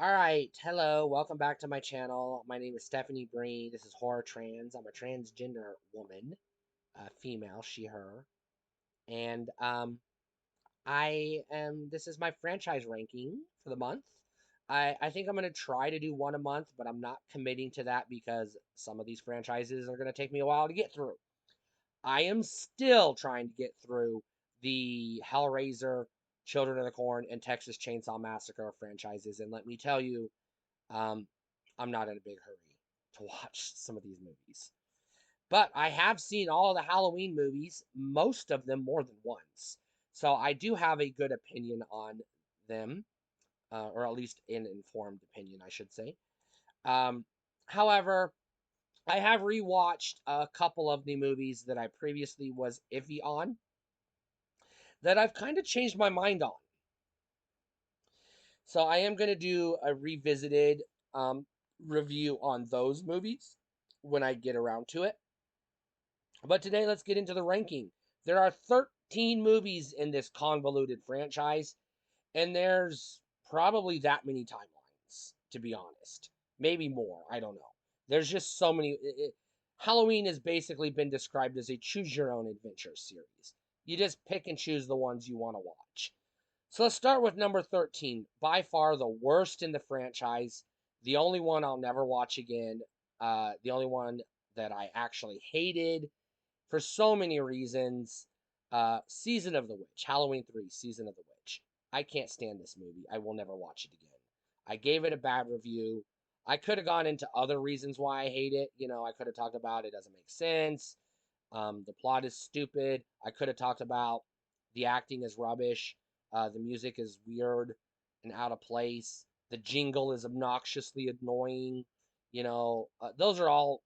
All right, hello, welcome back to my channel. My name is Stephanie Breen. This is Horror Trans. I'm a transgender woman, female, she, her, and This is my franchise ranking for the month. I think I'm gonna try to do one a month, but I'm not committing to that because some of these franchises are gonna take me a while to get through. I am still trying to get through the Hellraiser, Children of the Corn, and Texas Chainsaw Massacre franchises, and let me tell you. Um, I'm not in a big hurry to watch some of these movies. But I have seen all the Halloween movies, most of them more than once. So I do have a good opinion on them, or at least an informed opinion, I should say. Um, However, I have rewatched a couple of the movies that I previously was iffy on that I've kind of changed my mind on. So I am going to do a revisited um, review on those movies when I get around to it. But today, let's get into the ranking. There are 13 movies in this convoluted franchise, and there's probably that many timelines, to be honest. Maybe more, I don't know. There's just so many. Halloween has basically been described as a choose your own adventure series. You just pick and choose the ones you want to watch. So let's start with number 13. By far the worst in the franchise. The only one I'll never watch again. The only one that I actually hated for so many reasons. Season of the Witch, Halloween 3, Season of the Witch. I can't stand this movie. I will never watch it again. I gave it a bad review. I could have gone into other reasons why I hate it. I could have talked about it doesn't make sense. The plot is stupid. I could have talked about the acting is rubbish. The music is weird and out of place. The jingle is obnoxiously annoying. Those are all.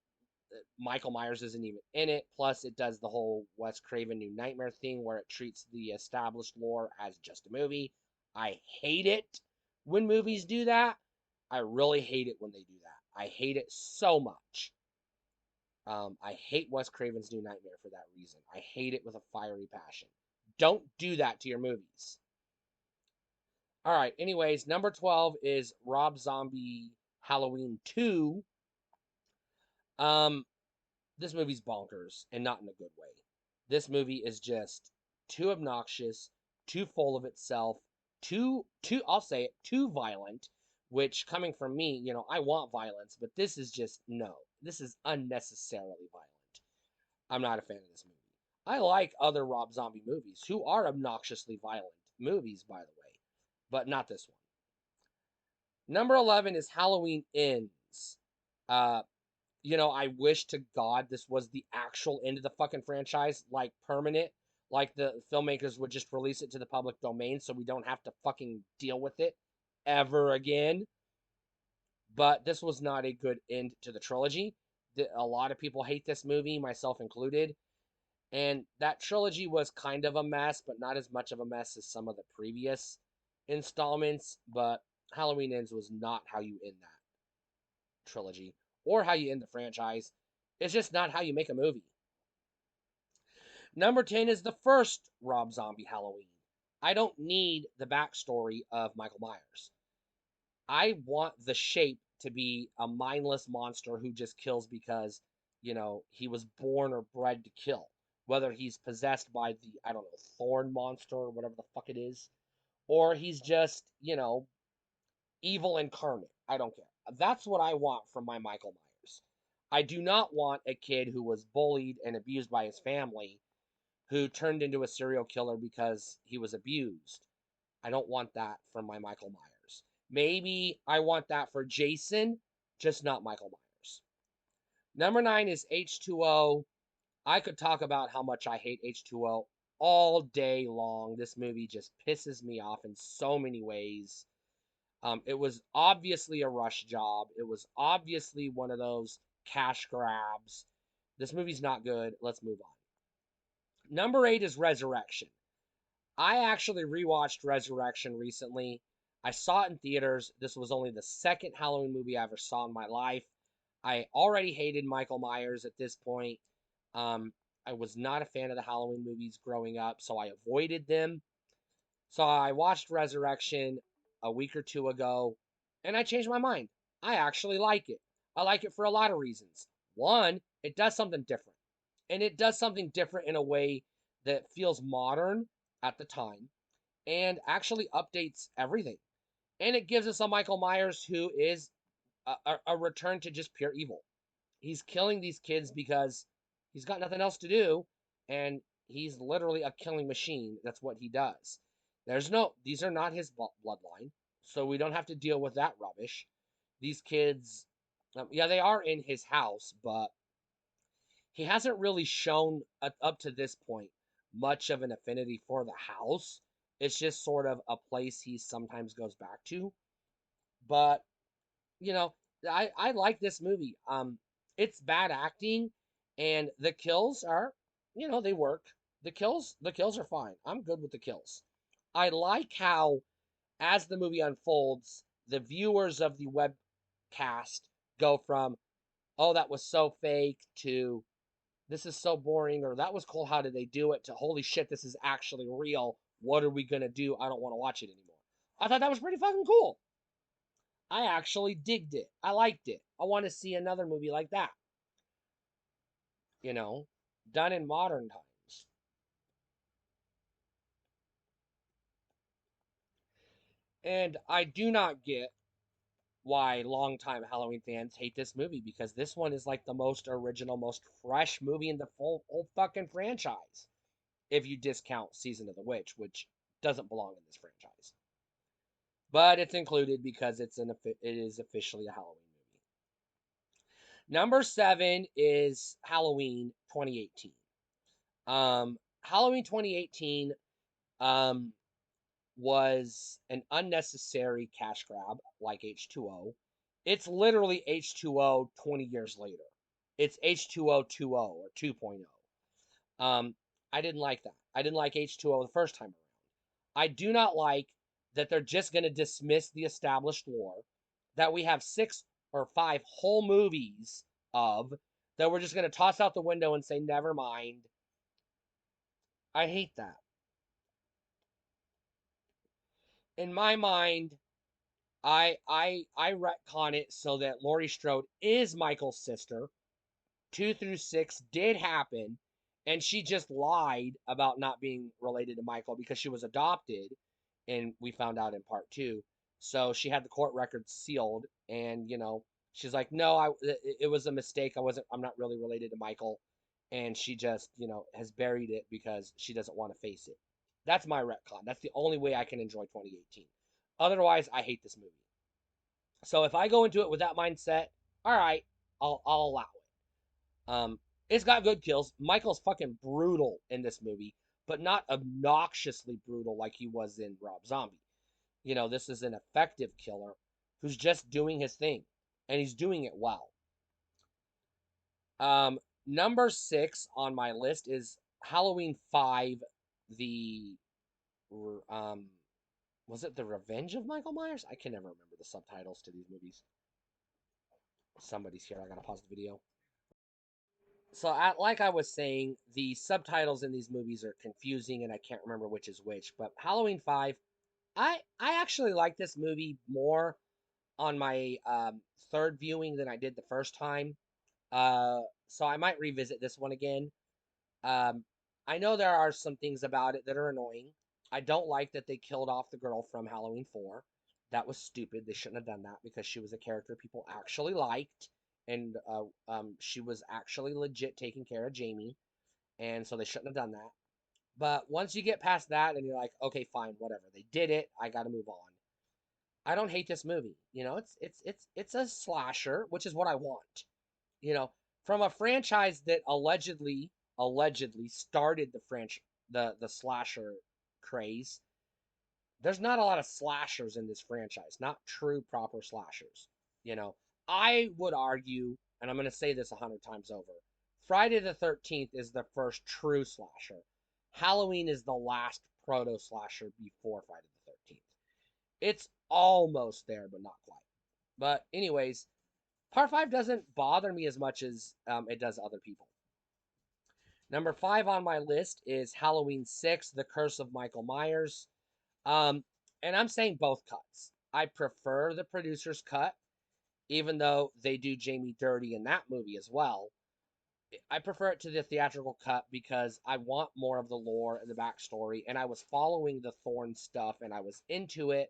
Michael Myers isn't even in it. Plus, it does the whole Wes Craven New Nightmare thing where it treats the established lore as just a movie. I hate it when movies do that. I really hate it when they do that. I hate it so much. I hate Wes Craven's New Nightmare for that reason. I hate it with a fiery passion. Don't do that to your movies. All right. Anyways, number 12 is Rob Zombie Halloween 2. Um, this movie's bonkers and not in a good way. This movie is just too obnoxious, too full of itself, too I'll say it, too violent, which coming from me, I want violence, but this is just no. This is unnecessarily violent. I'm not a fan of this movie. I like other Rob Zombie movies who are obnoxiously violent movies, by the way, but not this one. Number 11 is Halloween Ends. Uh, I wish to God this was the actual end of the fucking franchise, like permanent, like the filmmakers would just release it to the public domain so we don't have to fucking deal with it ever again. But this was not a good end to the trilogy. A lot of people hate this movie, myself included. And that trilogy was kind of a mess, but not as much of a mess as some of the previous installments. But Halloween Ends was not how you end that trilogy or how you end the franchise. It's just not how you make a movie. Number 10 is the first Rob Zombie Halloween. I don't need the backstory of Michael Myers. I want the shape to be a mindless monster who just kills because, he was born or bred to kill. Whether he's possessed by the, I don't know, thorn monster or whatever the fuck it is, or he's just, evil incarnate. I don't care. That's what I want from my Michael Myers. I do not want a kid who was bullied and abused by his family who turned into a serial killer because he was abused. I don't want that from my Michael Myers. Maybe I want that for Jason, just not Michael Myers. Number 9 is H2O. I could talk about how much I hate H2O all day long. This movie just pisses me off in so many ways. It was obviously a rush job. It was obviously one of those cash grabs. This movie's not good. Let's move on. Number 8 is Resurrection. I actually rewatched Resurrection recently. I saw it in theaters. This was only the second Halloween movie I ever saw in my life. I already hated Michael Myers at this point. Um, I was not a fan of the Halloween movies growing up, so I avoided them. So I watched Resurrection a week or two ago, And I changed my mind. I actually like it. I like it for a lot of reasons. One, it does something different. And it does something different in a way that feels modern at the time and actually updates everything. And it gives us a Michael Myers who is a return to just pure evil. He's killing these kids because he's got nothing else to do, and he's literally a killing machine. That's what he does. These are not his bloodline, so we don't have to deal with that rubbish. These kids, yeah, they are in his house, but he hasn't really shown up to this point much of an affinity for the house. It's just sort of a place he sometimes goes back to. But you know, I like this movie. It's bad acting, and the kills are, they work. The kills are fine. I'm good with the kills. I like how, as the movie unfolds, the viewers of the webcast go from, oh, that was so fake, to this is so boring, or that was cool, how did they do it, to holy shit, this is actually real. What are we gonna do? I don't want to watch it anymore. I thought that was pretty fucking cool. I actually digged it. I liked it. I want to see another movie like that, you know, done in modern times. And I do not get why longtime Halloween fans hate this movie, because this one is like the most original, most fresh movie in the full whole fucking franchise. If you discount Season of the Witch, which doesn't belong in this franchise, but it's included because it is officially a Halloween movie. Number 7 is Halloween 2018. Halloween 2018 um, was an unnecessary cash grab like H2O. It's literally H2O 20 years later. It's H2O 2.0 or 2.0. Um, I didn't like that. I didn't like H2O the first time around. I do not like that they're just going to dismiss the established lore that we have 6 or 5 whole movies of, that we're just going to toss out the window and say, never mind. I hate that. In my mind, I retcon it so that Laurie Strode is Michael's sister. 2 through 6 did happen, and she just lied about not being related to Michael because she was adopted, and we found out in part 2. So she had the court records sealed, and she's like, no, it was a mistake. I'm not really related to Michael, and she just has buried it because she doesn't want to face it. That's my retcon. That's the only way I can enjoy 2018. Otherwise, I hate this movie. So if I go into it with that mindset, all right, I'll allow it. It's got good kills. Michael's fucking brutal in this movie, but not obnoxiously brutal like he was in Rob Zombie. This is an effective killer who's just doing his thing, and he's doing it well. Um, Number 6 on my list is Halloween 5, the um, was it The Revenge of Michael Myers? I can never remember the subtitles to these movies. Somebody's here. I gotta pause the video. So, like I was saying, the subtitles in these movies are confusing, and I can't remember which is which. But Halloween 5, I actually like this movie more on my third viewing than I did the first time. So I might revisit this one again. Um, I know there are some things about it that are annoying. I don't like that they killed off the girl from Halloween 4. That was stupid. They shouldn't have done that because she was a character people actually liked, and she was actually legit taking care of Jamie, and so they shouldn't have done that. But once you get past that and you're like, okay, fine, whatever. They did it. I got to move on. I don't hate this movie. It's a slasher, which is what I want. You know, from a franchise that allegedly started the slasher craze. There's not a lot of slashers in this franchise, not true proper slashers. You know, I would argue, and I'm going to say this 100 times over, Friday the 13th is the first true slasher. Halloween is the last proto slasher before Friday the 13th. It's almost there, but not quite. But anyways, Part 5 doesn't bother me as much as it does other people. Number 5 on my list is Halloween 6, The Curse of Michael Myers. Um, and I'm saying both cuts. I prefer the producer's cut, even though they do Jamie dirty in that movie as well. I prefer it to the theatrical cut because I want more of the lore and the backstory, and I was following the Thorn stuff, and I was into it,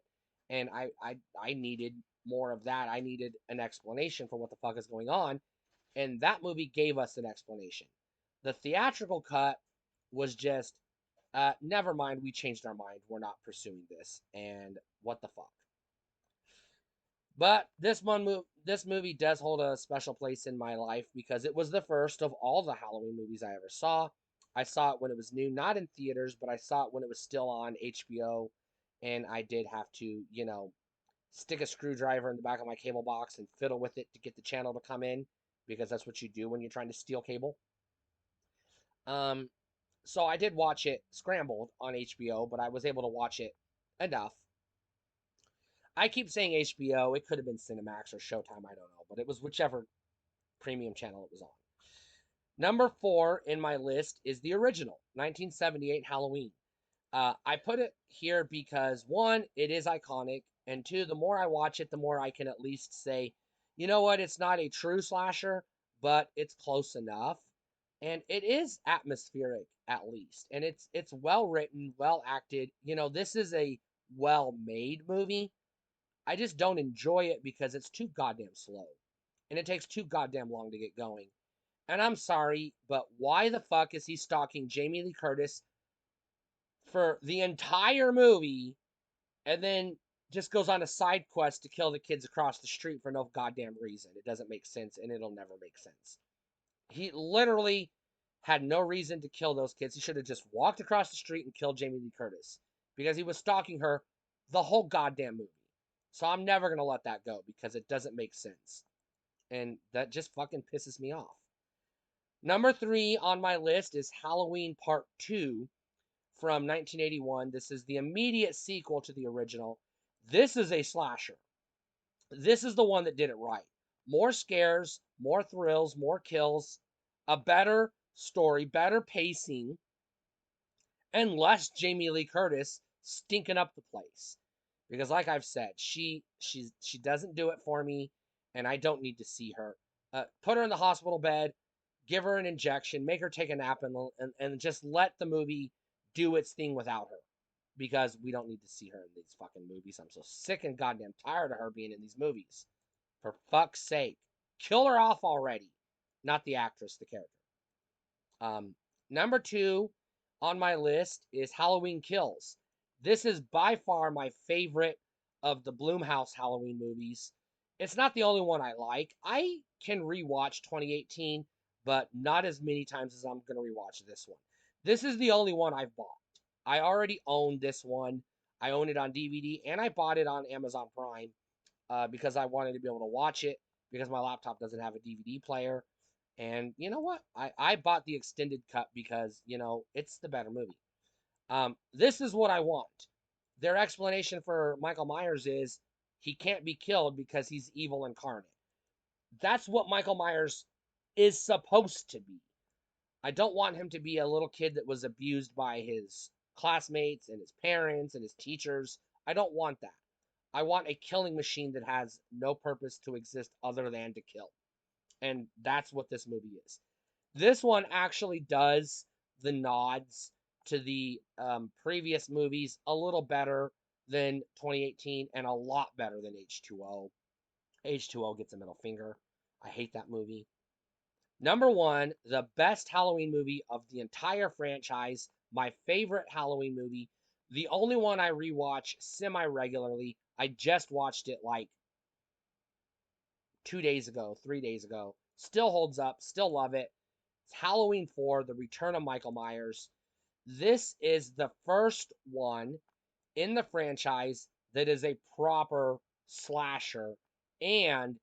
and I needed more of that. I needed an explanation for what the fuck is going on, and that movie gave us an explanation. The theatrical cut was just, never mind, we changed our mind. We're not pursuing this, and what the fuck. But this movie does hold a special place in my life because it was the first of all the Halloween movies I ever saw. I saw it when it was new, not in theaters, but I saw it when it was still on HBO, and I did have to, stick a screwdriver in the back of my cable box and fiddle with it to get the channel to come in because that's what you do when you're trying to steal cable. Um, so I did watch it scrambled on HBO, but I was able to watch it enough. I keep saying HBO. It could have been Cinemax or Showtime. I don't know, but it was whichever premium channel it was on. Number 4 in my list is the original 1978 Halloween. I put it here because one, it is iconic, and two, the more I watch it, the more I can at least say, you know what, it's not a true slasher, but it's close enough, and it is atmospheric at least, and it's well written, well acted. This is a well made movie. I just don't enjoy it because it's too goddamn slow, and it takes too goddamn long to get going. And I'm sorry, but why the fuck is he stalking Jamie Lee Curtis for the entire movie and then just goes on a side quest to kill the kids across the street for no goddamn reason? It doesn't make sense, and it'll never make sense. He literally had no reason to kill those kids. He should have just walked across the street and killed Jamie Lee Curtis because he was stalking her the whole goddamn movie. So I'm never going to let that go because it doesn't make sense. And that just fucking pisses me off. Number 3 on my list is Halloween Part 2 from 1981. This is the immediate sequel to the original. This is a slasher. This is the one that did it right. More scares, more thrills, more kills, a better story, better pacing, and less Jamie Lee Curtis stinking up the place. Because like I've said, she doesn't do it for me, and I don't need to see her. Put her in the hospital bed, give her an injection, make her take a nap, and just let the movie do its thing without her. Because we don't need to see her in these fucking movies. I'm so sick and goddamn tired of her being in these movies. For fuck's sake. Kill her off already. Not the actress, the character. Um, Number 2 on my list is Halloween Kills. This is by far my favorite of the Blumhouse Halloween movies. It's not the only one I like. I can rewatch 2018, but not as many times as I'm going to rewatch this one. This is the only one I've bought. I already own this one. I own it on DVD, and I bought it on Amazon Prime because I wanted to be able to watch it because my laptop doesn't have a DVD player. And you know what? I bought the extended cut because, it's the better movie. This is what I want. Their explanation for Michael Myers is he can't be killed because he's evil incarnate. That's what Michael Myers is supposed to be. I don't want him to be a little kid that was abused by his classmates and his parents and his teachers. I don't want that. I want a killing machine that has no purpose to exist other than to kill. And that's what this movie is. This one actually does the nods to the previous movies a little better than 2018 and a lot better than H2O. H2O gets a middle finger. I hate that movie. Number 1, the best Halloween movie of the entire franchise, my favorite Halloween movie, the only one I rewatch semi regularly. I just watched it like 2 days ago, 3 days ago. Still holds up, still love it. It's Halloween 4, The Return of Michael Myers. This is the first one in the franchise that is a proper slasher and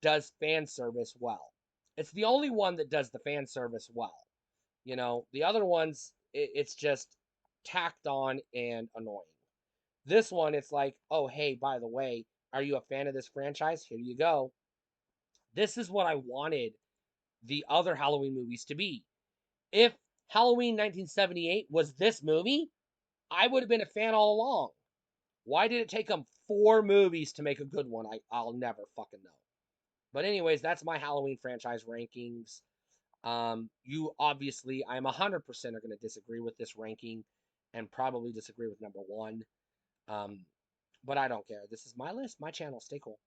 does fan service well. It's the only one that does the fan service well. The other ones, it's just tacked on and annoying. This one, it's like, oh, hey, by the way, are you a fan of this franchise? Here you go. This is what I wanted the other Halloween movies to be. If Halloween 1978 was this movie, I would have been a fan all along. Why did it take them 4 movies to make a good one. I'll never fucking know. But anyways, that's my Halloween franchise rankings. You obviously, I'm 100% are going to disagree with this ranking and probably disagree with number one. Um, but I don't care. This is my list, my channel. Stay cool.